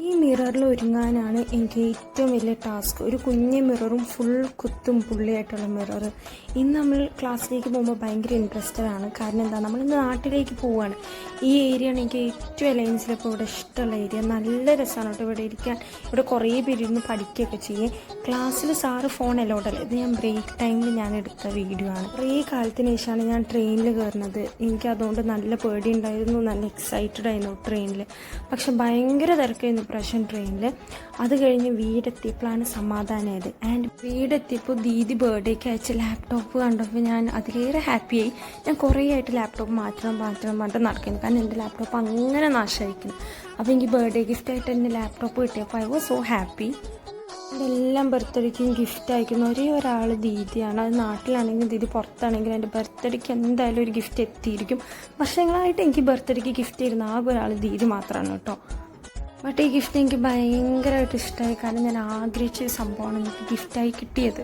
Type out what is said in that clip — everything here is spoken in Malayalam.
ഈ മിററിൽ ഒരുങ്ങാനാണ് എനിക്ക് ഏറ്റവും വലിയ ടാസ്ക്. ഒരു കുഞ്ഞ് മിററും ഫുൾ കുത്തും പുള്ളിയായിട്ടുള്ള മിറർ. ഇന്ന് നമ്മൾ ക്ലാസ്സിലേക്ക് പോകുമ്പോൾ ഭയങ്കര ഇൻട്രസ്റ്റഡ് ആണ്. കാരണം എന്താ, നമ്മളിന്ന് നാട്ടിലേക്ക് പോവുകയാണ്. ഈ ഏരിയയാണ് എനിക്ക് ഏറ്റവും അലയൻസിലിപ്പോൾ ഇവിടെ ഇഷ്ടമുള്ള ഏരിയ. നല്ല രസമാണ് കേട്ടോ ഇവിടെ ഇരിക്കാൻ. ഇവിടെ കുറേ പേര് ഇരുന്ന് പഠിക്കുകയൊക്കെ ചെയ്യേ. ക്ലാസ്സിൽ സാറ് ഫോൺ അലോഡല്ല. ഇത് ഞാൻ ബ്രേക്ക് ടൈമിൽ ഞാൻ എടുത്ത വീഡിയോ ആണ്. കുറേ കാലത്തിന് ശേഷമാണ് ഞാൻ ട്രെയിനിൽ കയറുന്നത്. എനിക്ക് അതുകൊണ്ട് നല്ല പേടി ഉണ്ടായിരുന്നു, നല്ല എക്സൈറ്റഡ് ആയിരുന്നു ട്രെയിനിൽ. പക്ഷെ ഭയങ്കര തിരക്കായിരുന്നു ഇപ്രാവശ്യം ട്രെയിനിൽ. അത് കഴിഞ്ഞ് വീടെത്തിയപ്പോഴാണ് സമാധാനമായത്. ആൻഡ് വീടെത്തിയപ്പോൾ ദീദി ബർത്ത്ഡേക്ക് അയച്ച ലാപ്ടോപ്പ് കണ്ടപ്പോൾ ഞാൻ അതിലേറെ ഹാപ്പിയായി. ഞാൻ കുറേ ആയിട്ട് ലാപ്ടോപ്പ് മാറ്റണം പറഞ്ഞിട്ട് നടക്കുന്നു. കാരണം എൻ്റെ ലാപ്ടോപ്പ് അങ്ങനെ നാശമായിരിക്കുന്നു. അപ്പോൾ എനിക്ക് ബർത്ത്ഡേ ഗിഫ്റ്റായിട്ട് എൻ്റെ ലാപ്ടോപ്പ് കിട്ടിയപ്പോൾ ഐ വാസ് സോ ഹാപ്പി. എൻ്റെ എല്ലാം ബർത്ത്ഡേക്കും ഗിഫ്റ്റ് അയക്കുന്ന ഒരേ ഒരാൾ ദീദിയാണ്. അത് നാട്ടിലാണെങ്കിൽ ദീദി പുറത്താണെങ്കിൽ എൻ്റെ ബർത്ത്ഡേക്ക് എന്തായാലും ഒരു ഗിഫ്റ്റ് എത്തിയിരിക്കും. വർഷങ്ങളായിട്ട് എനിക്ക് ബർത്ത്ഡേക്ക് ഗിഫ്റ്റ് തരുന്ന ആകെ ഒരാൾ ദീദി മാത്രമാണ് കേട്ടോ. ബട്ട് ഈ ഗിഫ്റ്റ് എനിക്ക് ഭയങ്കരമായിട്ട് ഇഷ്ടമായി. കാരണം ഞാൻ ആഗ്രഹിച്ച സംഭവമാണ് എനിക്ക് ഗിഫ്റ്റായി കിട്ടിയത്.